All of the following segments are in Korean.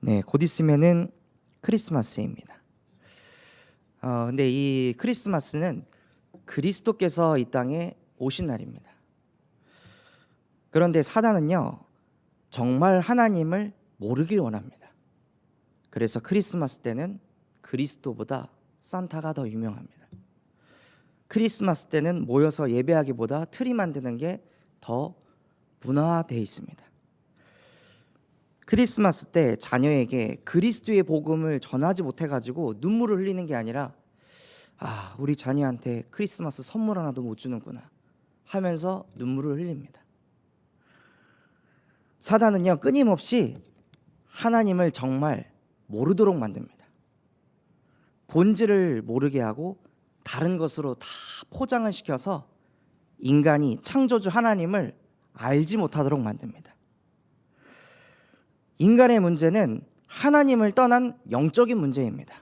네, 곧 있으면은 크리스마스입니다. 근데 이 크리스마스는 그리스도께서 이 땅에 오신 날입니다. 그런데 사단은요, 정말 하나님을 모르길 원합니다. 그래서 크리스마스 때는 그리스도보다 산타가 더 유명합니다. 크리스마스 때는 모여서 예배하기보다 트리 만드는 게 더 문화화되어 있습니다. 크리스마스 때 자녀에게 그리스도의 복음을 전하지 못해가지고 눈물을 흘리는 게 아니라 우리 자녀한테 크리스마스 선물 하나도 못 주는구나 하면서 눈물을 흘립니다. 사단은요, 끊임없이 하나님을 정말 모르도록 만듭니다. 본질을 모르게 하고 다른 것으로 다 포장을 시켜서 인간이 창조주 하나님을 알지 못하도록 만듭니다. 인간의 문제는 하나님을 떠난 영적인 문제입니다.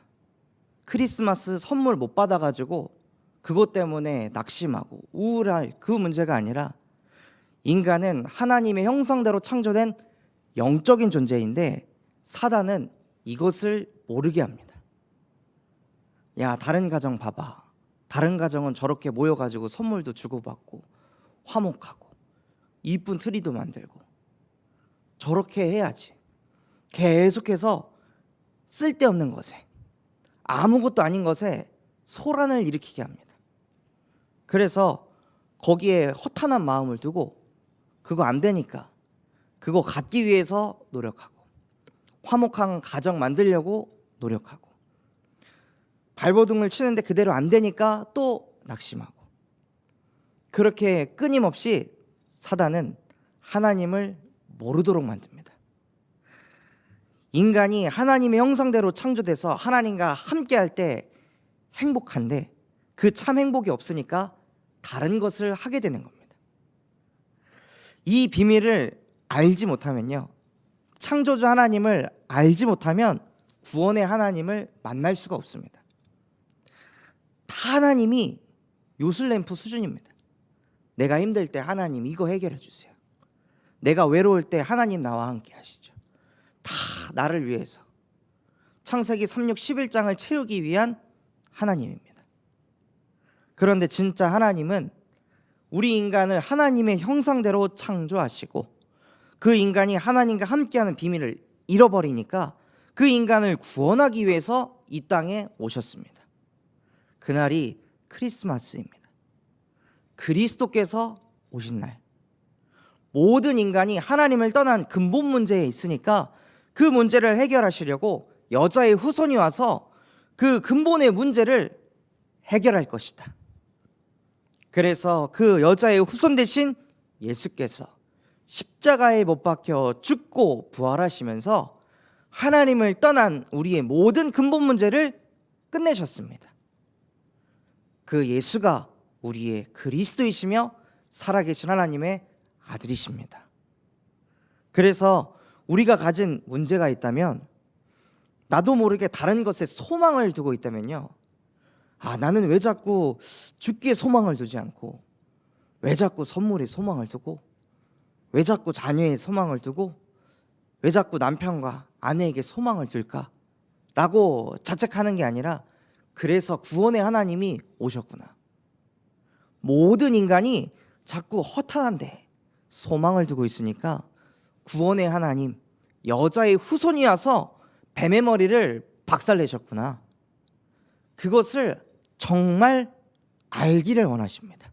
크리스마스 선물 못 받아가지고 그것 때문에 낙심하고 우울할 그 문제가 아니라, 인간은 하나님의 형상대로 창조된 영적인 존재인데 사단은 이것을 모르게 합니다. 야, 다른 가정 봐봐. 다른 가정은 저렇게 모여가지고 선물도 주고받고 화목하고 이쁜 트리도 만들고 저렇게 해야지. 계속해서 쓸데없는 것에, 아무것도 아닌 것에 소란을 일으키게 합니다. 그래서 거기에 허탄한 마음을 두고 그거 안 되니까 그거 갖기 위해서 노력하고, 화목한 가정 만들려고 노력하고, 발버둥을 치는데 그대로 안 되니까 또 낙심하고, 그렇게 끊임없이 사단은 하나님을 모르도록 만듭니다. 인간이 하나님의 형상대로 창조돼서 하나님과 함께 할 때 행복한데 그 참 행복이 없으니까 다른 것을 하게 되는 겁니다. 이 비밀을 알지 못하면요, 창조주 하나님을 알지 못하면 구원의 하나님을 만날 수가 없습니다. 다 하나님이 요술램프 수준입니다. 내가 힘들 때 하나님 이거 해결해 주세요. 내가 외로울 때 하나님 나와 함께 하시죠. 다 나를 위해서 창세기 3, 6, 11장을 채우기 위한 하나님입니다. 그런데 진짜 하나님은 우리 인간을 하나님의 형상대로 창조하시고 그 인간이 하나님과 함께하는 비밀을 잃어버리니까 그 인간을 구원하기 위해서 이 땅에 오셨습니다. 그날이 크리스마스입니다. 그리스도께서 오신 날, 모든 인간이 하나님을 떠난 근본 문제에 있으니까 그 문제를 해결하시려고 여자의 후손이 와서 그 근본의 문제를 해결할 것이다. 그래서 그 여자의 후손 대신 예수께서 십자가에 못 박혀 죽고 부활하시면서 하나님을 떠난 우리의 모든 근본 문제를 끝내셨습니다. 그 예수가 우리의 그리스도이시며 살아계신 하나님의 아들이십니다. 그래서 우리가 가진 문제가 있다면, 나도 모르게 다른 것에 소망을 두고 있다면요, 나는 왜 자꾸 죽기에 소망을 두지 않고, 왜 자꾸 선물에 소망을 두고, 왜 자꾸 자녀에 소망을 두고, 왜 자꾸 남편과 아내에게 소망을 둘까? 라고 자책하는 게 아니라, 그래서 구원의 하나님이 오셨구나. 모든 인간이 자꾸 허탄한데 소망을 두고 있으니까 구원의 하나님, 여자의 후손이 와서 뱀의 머리를 박살내셨구나. 그것을 정말 알기를 원하십니다.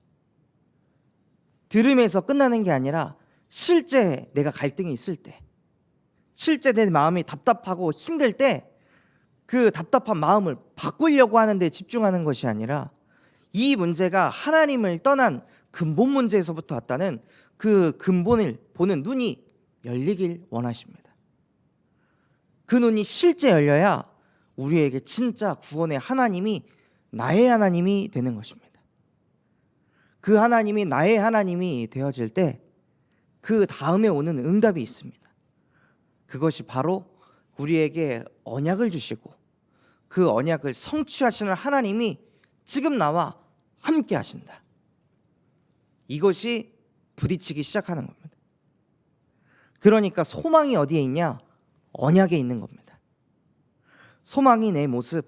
들음에서 끝나는 게 아니라 실제 내가 갈등이 있을 때, 실제 내 마음이 답답하고 힘들 때 그 답답한 마음을 바꾸려고 하는 데 집중하는 것이 아니라, 이 문제가 하나님을 떠난 근본 문제에서부터 왔다는 그 근본을 보는 눈이 열리길 원하십니다. 그 눈이 실제 열려야 우리에게 진짜 구원의 하나님이 나의 하나님이 되는 것입니다. 그 하나님이 나의 하나님이 되어질 때 그 다음에 오는 응답이 있습니다. 그것이 바로 우리에게 언약을 주시고 그 언약을 성취하시는 하나님이 지금 나와 함께 하신다. 이것이 부딪히기 시작하는 겁니다. 그러니까 소망이 어디에 있냐? 언약에 있는 겁니다. 소망이 내 모습,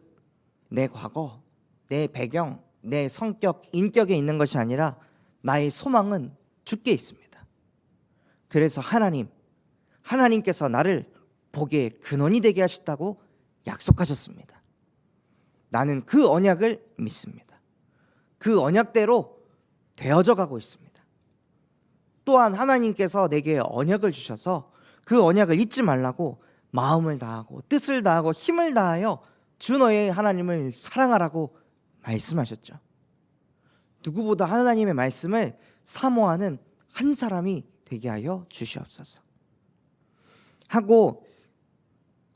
내 과거, 내 배경, 내 성격, 인격에 있는 것이 아니라 나의 소망은 주께 있습니다. 그래서 하나님께서 나를 복의 근원이 되게 하셨다고 약속하셨습니다. 나는 그 언약을 믿습니다. 그 언약대로 되어져 가고 있습니다. 또한 하나님께서 내게 언약을 주셔서 그 언약을 잊지 말라고 마음을 다하고 뜻을 다하고 힘을 다하여 주 너의 하나님을 사랑하라고 말씀하셨죠. 누구보다 하나님의 말씀을 사모하는 한 사람이 되게 하여 주시옵소서. 하고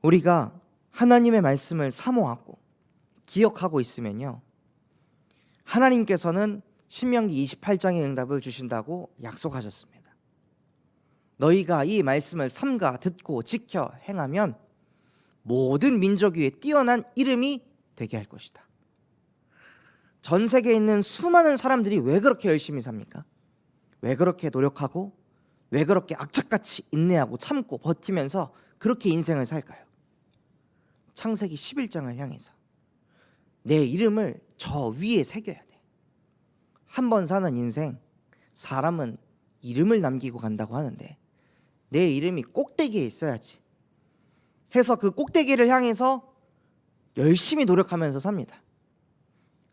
우리가 하나님의 말씀을 사모하고 기억하고 있으면요, 하나님께서는 신명기 28장의 응답을 주신다고 약속하셨습니다. 너희가 이 말씀을 삼가 듣고 지켜 행하면 모든 민족 위에 뛰어난 이름이 되게 할 것이다. 전 세계에 있는 수많은 사람들이 왜 그렇게 열심히 삽니까? 왜 그렇게 노력하고 왜 그렇게 악착같이 인내하고 참고 버티면서 그렇게 인생을 살까요? 창세기 11장을 향해서 내 이름을 저 위에 새겨야 돼. 한 번 사는 인생, 사람은 이름을 남기고 간다고 하는데 내 이름이 꼭대기에 있어야지 해서 그 꼭대기를 향해서 열심히 노력하면서 삽니다.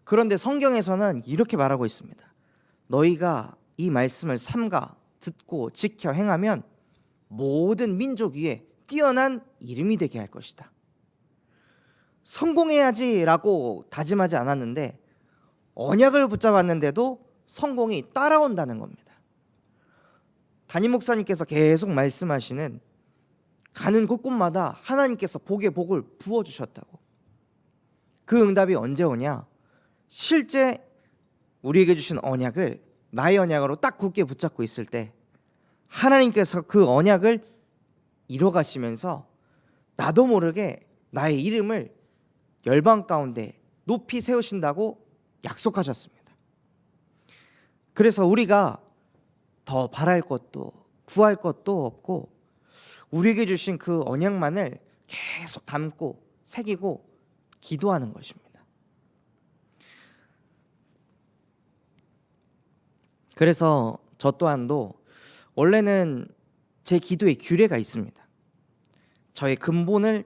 그런데 성경에서는 이렇게 말하고 있습니다. 너희가 이 말씀을 삼가 듣고 지켜 행하면 모든 민족 위에 뛰어난 이름이 되게 할 것이다. 성공해야지라고 다짐하지 않았는데 언약을 붙잡았는데도 성공이 따라온다는 겁니다. 담임 목사님께서 계속 말씀하시는 가는 곳곳마다 하나님께서 복의 복을 부어주셨다고. 그 응답이 언제 오냐? 실제 우리에게 주신 언약을 나의 언약으로 딱 굳게 붙잡고 있을 때 하나님께서 그 언약을 이뤄가시면서 나도 모르게 나의 이름을 열방 가운데 높이 세우신다고 약속하셨습니다. 그래서 우리가 더 바랄 것도 구할 것도 없고 우리에게 주신 그 언약만을 계속 담고 새기고 기도하는 것입니다. 그래서 저 또한도 원래는 제 기도에 규례가 있습니다. 저의 근본을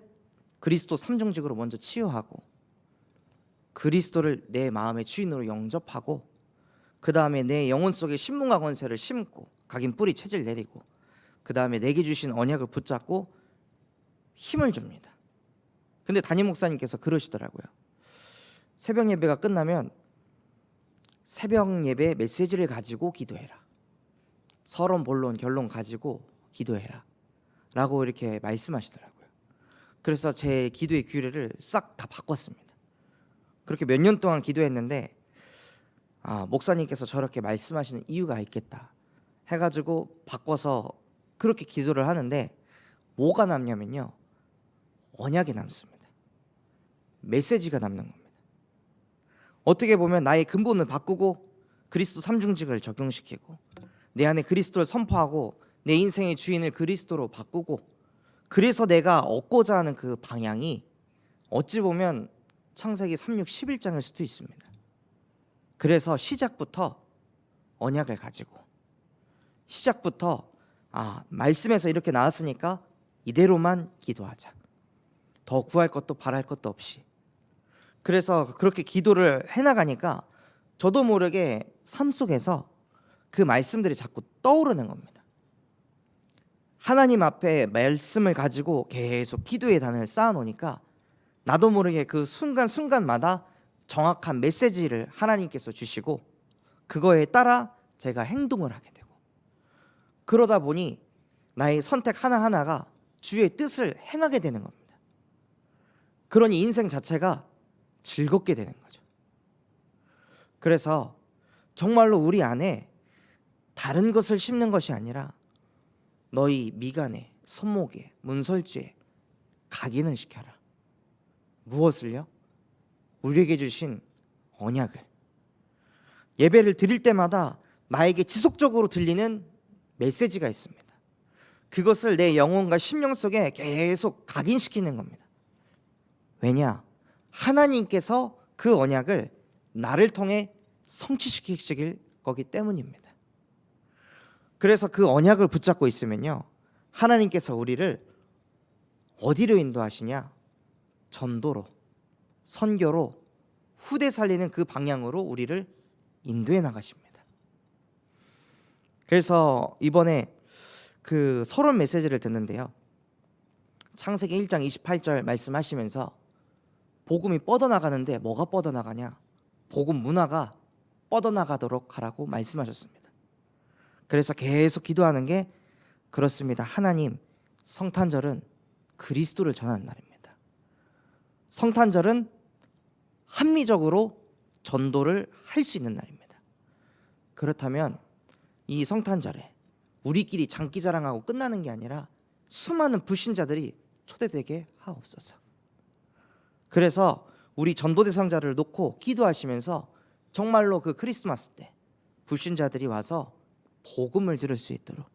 그리스도 삼중직으로 먼저 치유하고 그리스도를 내 마음의 주인으로 영접하고 그 다음에 내 영혼 속에 신분과 권세를 심고 각인 뿌리 체질 내리고 그 다음에 내게 주신 언약을 붙잡고 힘을 줍니다. 근데 담임 목사님께서 그러시더라고요. 새벽 예배가 끝나면 새벽 예배 메시지를 가지고 기도해라. 서론, 본론, 결론 가지고 기도해라 라고 이렇게 말씀하시더라고요. 그래서 제 기도의 규례를 싹 다 바꿨습니다. 그렇게 몇 년 동안 기도했는데 목사님께서 저렇게 말씀하시는 이유가 있겠다 해가지고 바꿔서 그렇게 기도를 하는데 뭐가 남냐면요, 언약이 남습니다. 메시지가 남는 겁니다. 어떻게 보면 나의 근본을 바꾸고 그리스도 삼중직을 적용시키고 내 안에 그리스도를 선포하고 내 인생의 주인을 그리스도로 바꾸고 그래서 내가 얻고자 하는 그 방향이 어찌 보면 창세기 3, 6, 11장일 수도 있습니다. 그래서 시작부터 언약을 가지고 시작부터 말씀에서 이렇게 나왔으니까 이대로만 기도하자. 더 구할 것도 바랄 것도 없이. 그래서 그렇게 기도를 해나가니까 저도 모르게 삶 속에서 그 말씀들이 자꾸 떠오르는 겁니다. 하나님 앞에 말씀을 가지고 계속 기도의 단을 쌓아놓으니까 나도 모르게 그 순간순간마다 정확한 메시지를 하나님께서 주시고 그거에 따라 제가 행동을 하게 되고 그러다 보니 나의 선택 하나하나가 주의 뜻을 행하게 되는 겁니다. 그러니 인생 자체가 즐겁게 되는 거죠. 그래서 정말로 우리 안에 다른 것을 심는 것이 아니라 너희 미간에, 손목에, 문설주에 각인을 시켜라. 무엇을요? 우리에게 주신 언약을. 예배를 드릴 때마다 나에게 지속적으로 들리는 메시지가 있습니다. 그것을 내 영혼과 심령 속에 계속 각인시키는 겁니다. 왜냐? 하나님께서 그 언약을 나를 통해 성취시키실 거기 때문입니다. 그래서 그 언약을 붙잡고 있으면요, 하나님께서 우리를 어디로 인도하시냐? 전도로, 선교로, 후대 살리는 그 방향으로 우리를 인도해 나가십니다. 그래서 이번에 그 서론 메시지를 듣는데요, 창세기 1장 28절 말씀하시면서 복음이 뻗어나가는데 뭐가 뻗어나가냐? 복음 문화가 뻗어나가도록 하라고 말씀하셨습니다. 그래서 계속 기도하는 게 그렇습니다. 하나님, 성탄절은 그리스도를 전하는 날입니다. 성탄절은 합리적으로 전도를 할 수 있는 날입니다. 그렇다면 이 성탄절에 우리끼리 장기자랑하고 끝나는 게 아니라 수많은 불신자들이 초대되게 하옵소서. 그래서 우리 전도 대상자를 놓고 기도하시면서 정말로 그 크리스마스 때 불신자들이 와서 복음을 들을 수 있도록,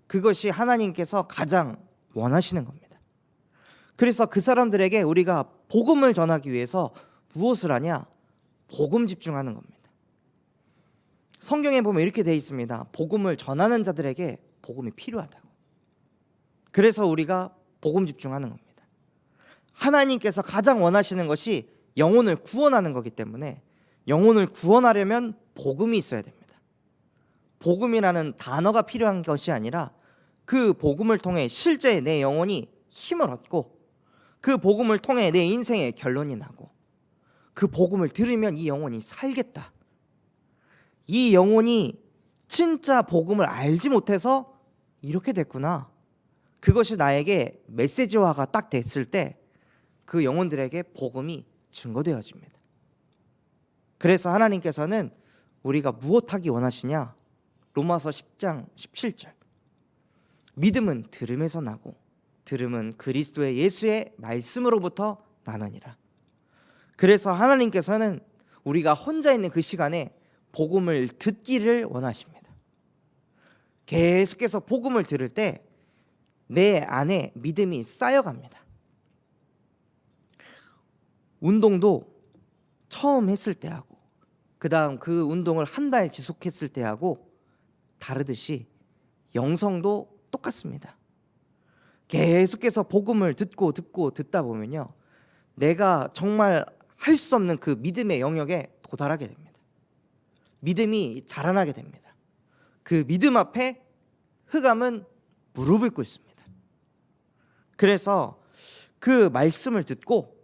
그것이 하나님께서 가장 원하시는 겁니다. 그래서 그 사람들에게 우리가 복음을 전하기 위해서 무엇을 하냐? 복음 집중하는 겁니다. 성경에 보면 이렇게 되어 있습니다. 복음을 전하는 자들에게 복음이 필요하다고. 그래서 우리가 복음 집중하는 겁니다. 하나님께서 가장 원하시는 것이 영혼을 구원하는 거기 때문에 영혼을 구원하려면 복음이 있어야 됩니다. 복음이라는 단어가 필요한 것이 아니라 그 복음을 통해 실제 내 영혼이 힘을 얻고, 그 복음을 통해 내 인생의 결론이 나고, 그 복음을 들으면 이 영혼이 살겠다. 이 영혼이 진짜 복음을 알지 못해서 이렇게 됐구나. 그것이 나에게 메시지화가 딱 됐을 때 그 영혼들에게 복음이 증거되어집니다. 그래서 하나님께서는 우리가 무엇하기 원하시냐? 로마서 10장 17절, 믿음은 들음에서 나고 들음은 그리스도의 예수의 말씀으로부터 나느니라. 그래서 하나님께서는 우리가 혼자 있는 그 시간에 복음을 듣기를 원하십니다. 계속해서 복음을 들을 때 내 안에 믿음이 쌓여갑니다. 운동도 처음 했을 때하고 그 다음 그 운동을 한 달 지속했을 때하고 다르듯이 영성도 똑같습니다. 계속해서 복음을 듣다 보면요, 내가 정말 할 수 없는 그 믿음의 영역에 도달하게 됩니다. 믿음이 자라나게 됩니다. 그 믿음 앞에 흑암은 무릎을 꿇습니다. 그래서 그 말씀을 듣고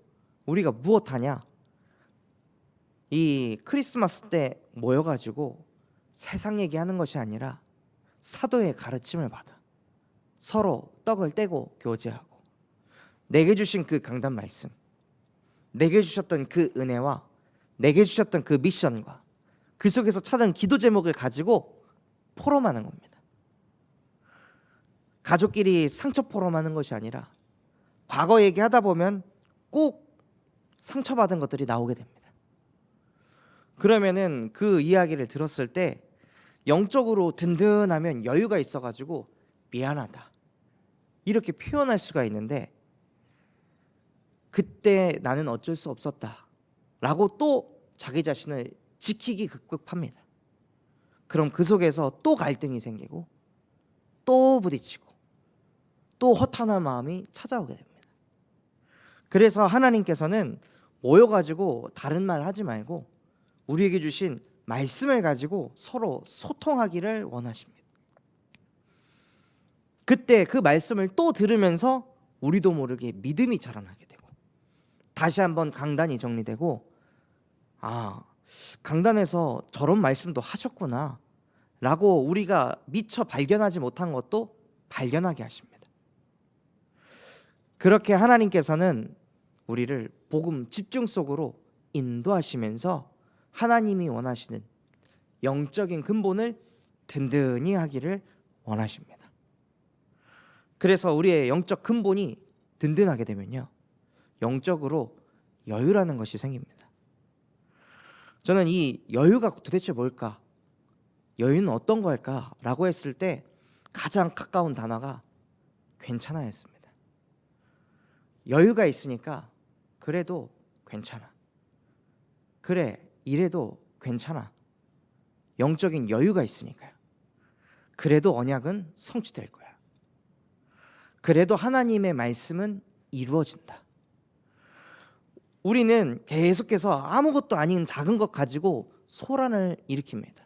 우리가 무엇하냐? 이 크리스마스 때 모여가지고 세상 얘기하는 것이 아니라 사도의 가르침을 받아 서로 떡을 떼고 교제하고, 내게 주신 그 강단 말씀, 내게 주셨던 그 은혜와 내게 주셨던 그 미션과 그 속에서 찾은 기도 제목을 가지고 포럼하는 겁니다. 가족끼리 상처 포럼하는 것이 아니라 과거 얘기하다 보면 꼭 상처받은 것들이 나오게 됩니다. 그러면은 그 이야기를 들었을 때 영적으로 든든하면 여유가 있어가지고 미안하다 이렇게 표현할 수가 있는데, 그때 나는 어쩔 수 없었다 라고 또 자기 자신을 지키기 급급합니다. 그럼 그 속에서 또 갈등이 생기고 또 부딪히고 또 허탄한 마음이 찾아오게 됩니다. 그래서 하나님께서는 모여가지고 다른 말 하지 말고 우리에게 주신 말씀을 가지고 서로 소통하기를 원하십니다. 그때 그 말씀을 또 들으면서 우리도 모르게 믿음이 자라나게 되고, 다시 한번 강단이 정리되고, 아, 강단에서 저런 말씀도 하셨구나 라고 우리가 미처 발견하지 못한 것도 발견하게 하십니다. 그렇게 하나님께서는 우리를 복음 집중 속으로 인도하시면서 하나님이 원하시는 영적인 근본을 든든히 하기를 원하십니다. 그래서 우리의 영적 근본이 든든하게 되면요, 영적으로 여유라는 것이 생깁니다. 저는 이 여유가 도대체 뭘까? 여유는 어떤 걸까? 라고 했을 때 가장 가까운 단어가 괜찮아였습니다. 여유가 있으니까 그래도 괜찮아. 그래, 이래도 괜찮아. 영적인 여유가 있으니까요. 그래도 언약은 성취될 거야. 그래도 하나님의 말씀은 이루어진다. 우리는 계속해서 아무것도 아닌 작은 것 가지고 소란을 일으킵니다.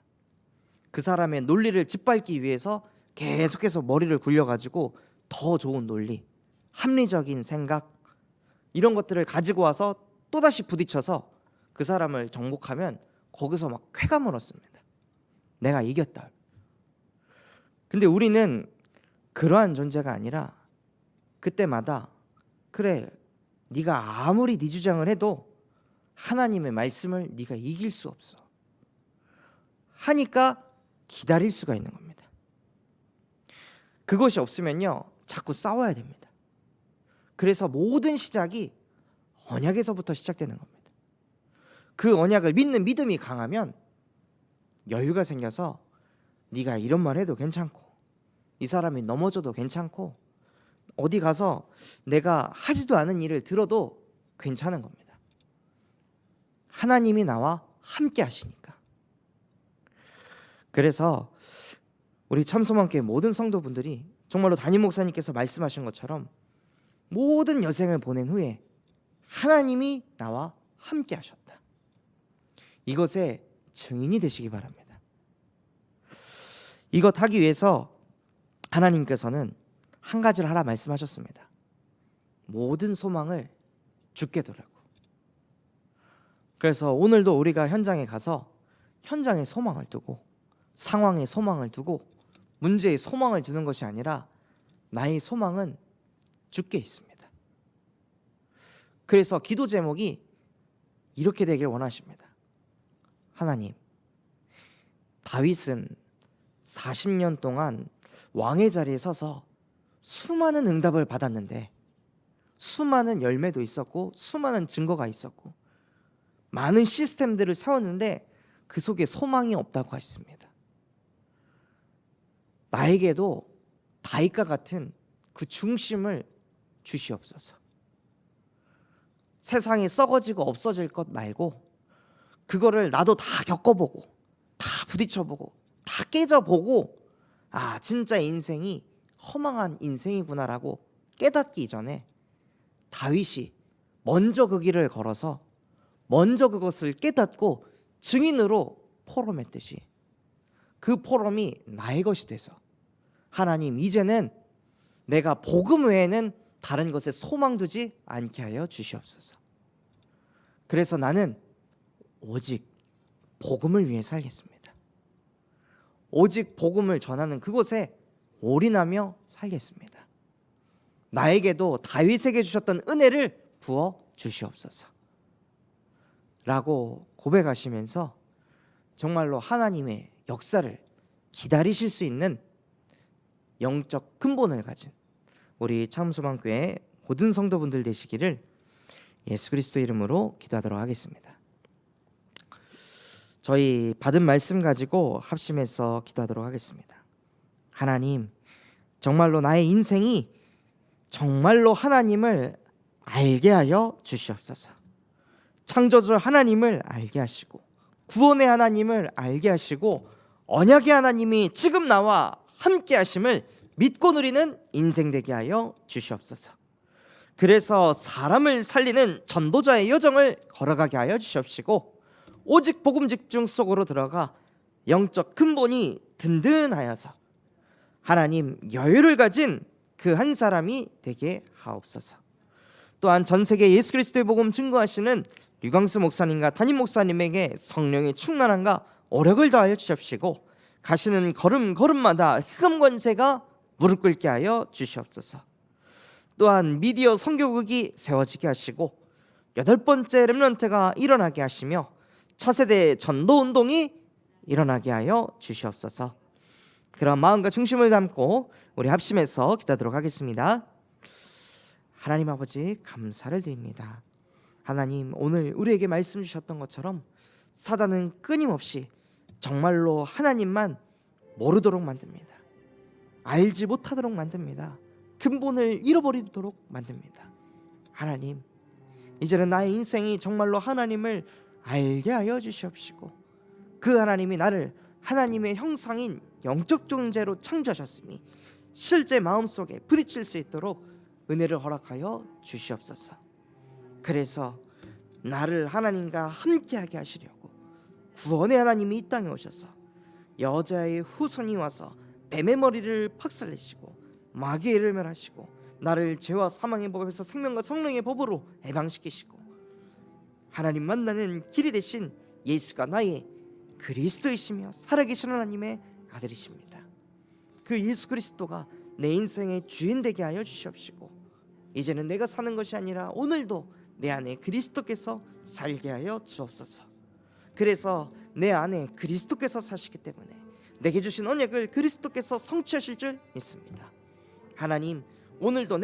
그 사람의 논리를 짓밟기 위해서 계속해서 머리를 굴려가지고 더 좋은 논리, 합리적인 생각 이런 것들을 가지고 와서 또다시 부딪혀서 그 사람을 정복하면 거기서 막 쾌감을 얻습니다. 내가 이겼다. 근데 우리는 그러한 존재가 아니라 그때마다 그래, 네가 아무리 네 주장을 해도 하나님의 말씀을 네가 이길 수 없어 하니까 기다릴 수가 있는 겁니다. 그것이 없으면요 자꾸 싸워야 됩니다. 그래서 모든 시작이 언약에서부터 시작되는 겁니다. 그 언약을 믿는 믿음이 강하면 여유가 생겨서 네가 이런 말 해도 괜찮고 이 사람이 넘어져도 괜찮고 어디 가서 내가 하지도 않은 일을 들어도 괜찮은 겁니다. 하나님이 나와 함께 하시니까. 그래서 우리 참소망교회 모든 성도분들이 정말로 담임 목사님께서 말씀하신 것처럼 모든 여생을 보낸 후에 하나님이 나와 함께 하셨다. 이것에 증인이 되시기 바랍니다. 이것 하기 위해서 하나님께서는 한 가지를 하라 말씀하셨습니다. 모든 소망을 주께 두라고. 그래서 오늘도 우리가 현장에 가서 현장에 소망을 두고 상황에 소망을 두고 문제에 소망을 두는 것이 아니라 나의 소망은 주께 있습니다. 그래서 기도 제목이 이렇게 되길 원하십니다. 하나님, 다윗은 40년 동안 왕의 자리에 서서 수많은 응답을 받았는데 수많은 열매도 있었고 수많은 증거가 있었고 많은 시스템들을 세웠는데 그 속에 소망이 없다고 하셨습니다. 나에게도 다윗과 같은 그 중심을 주시옵소서. 세상이 썩어지고 없어질 것 말고 그거를 나도 다 겪어보고 다 부딪혀보고 다 깨져보고 아 진짜 인생이 허망한 인생이구나라고 깨닫기 이전에 다윗이 먼저 그 길을 걸어서 먼저 그것을 깨닫고 증인으로 포럼했듯이 그 포럼이 나의 것이 돼서 하나님 이제는 내가 복음 외에는 다른 것에 소망 두지 않게 하여 주시옵소서. 그래서 나는 오직 복음을 위해 살겠습니다. 오직 복음을 전하는 그곳에 올인하며 살겠습니다. 나에게도 다윗에게 주셨던 은혜를 부어 주시옵소서 라고 고백하시면서 정말로 하나님의 역사를 기다리실 수 있는 영적 근본을 가진 우리 참소망교회 모든 성도분들 되시기를 예수 그리스도 이름으로 기도하도록 하겠습니다. 저희 받은 말씀 가지고 합심해서 기도하도록 하겠습니다. 하나님, 정말로 나의 인생이 정말로 하나님을 알게 하여 주시옵소서. 창조주 하나님을 알게 하시고 구원의 하나님을 알게 하시고 언약의 하나님이 지금 나와 함께 하심을 믿고 누리는 인생 되게 하여 주시옵소서. 그래서 사람을 살리는 전도자의 여정을 걸어가게 하여 주시옵시고 오직 복음 집중 속으로 들어가 영적 근본이 든든하여서 하나님 여유를 가진 그 한 사람이 되게 하옵소서. 또한 전 세계 예수 그리스도의 복음 증거하시는 류광수 목사님과 담임 목사님에게 성령의 충만함과 오력을 더하여 주십시고 가시는 걸음마다 흑암 권세가 무릎 꿇게 하여 주시옵소서. 또한 미디어 선교국이 세워지게 하시고 8번째 렘넌트가 일어나게 하시며 차세대 전도운동이 일어나게 하여 주시옵소서. 그런 마음과 중심을 담고 우리 합심해서 기도하도록 하겠습니다. 하나님 아버지 감사를 드립니다. 하나님 오늘 우리에게 말씀 주셨던 것처럼 사단은 끊임없이 정말로 하나님만 모르도록 만듭니다. 알지 못하도록 만듭니다. 근본을 잃어버리도록 만듭니다. 하나님, 이제는 나의 인생이 정말로 하나님을 알게 하여 주시옵시고, 그 하나님이 나를 하나님의 형상인 영적 존재로 창조하셨으니 실제 마음속에 부딪힐 수 있도록 은혜를 허락하여 주시옵소서. 그래서 나를 하나님과 함께하게 하시려고 구원의 하나님이 이 땅에 오셔서 여자의 후손이 와서 뱀의 머리를 박살내시고 마귀의 일을 멸하시고 나를 죄와 사망의 법에서 생명과 성령의 법으로 해방시키시고 하나님 만나는 길이 되신 예수가 나의 그리스도이시며 살아계신 하나님의 아들이십니다. 그 예수 그리스도가 내 인생의 주인 되게 하여 주시옵시고, 이제는 내가 사는 것이 아니라 오늘도 내 안에 그리스도께서 살게 하여 주옵소서. 그래서 내 안에 그리스도께서 사시기 때문에 내게 주신 언약을 그리스도께서 성취하실 줄 믿습니다. 하나님, 오늘도